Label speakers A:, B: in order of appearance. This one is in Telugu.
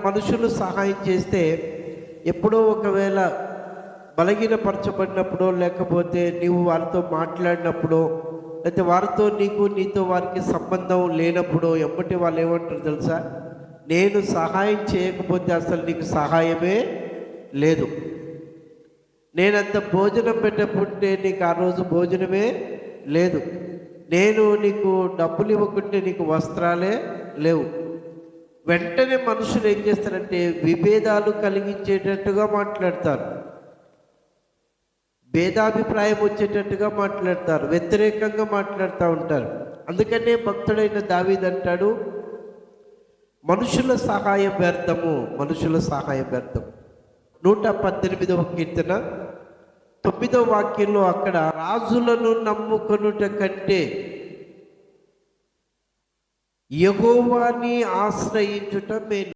A: మనుషులు సహాయం చేస్తే ఎప్పుడో ఒకవేళ బలహీనపరచబడినప్పుడు, లేకపోతే నీవు వారితో మాట్లాడినప్పుడు, లేకపోతే వారితో నీతో వారికి సంబంధం లేనప్పుడు ఎమ్మటి వాళ్ళు ఏమంటారు తెలుసా? నేను సహాయం చేయకపోతే అసలు నీకు సహాయమే లేదు. నేనంత భోజనం పెట్టకుంటే నీకు ఆ రోజు భోజనమే లేదు. నేను నీకు డబ్బులు ఇవ్వకుంటే నీకు వస్త్రాలే లేవు. వెంటనే మనుషులు ఏం చేస్తారంటే విభేదాలు కలిగించేటట్టుగా మాట్లాడతారు, భేదాభిప్రాయం వచ్చేటట్టుగా మాట్లాడతారు, వ్యతిరేకంగా మాట్లాడుతూ ఉంటారు. అందుకనే భక్తుడైన దావీదు అంటాడు, మనుషుల సహాయం వ్యర్థము, మనుషుల సహాయం వ్యర్థం. 118వ కీర్తన 9వ వాక్యంలో అక్కడ రాజులను నమ్ముకొనుట కంటే యెహోవాని ఆశ్రయించుట మేలు.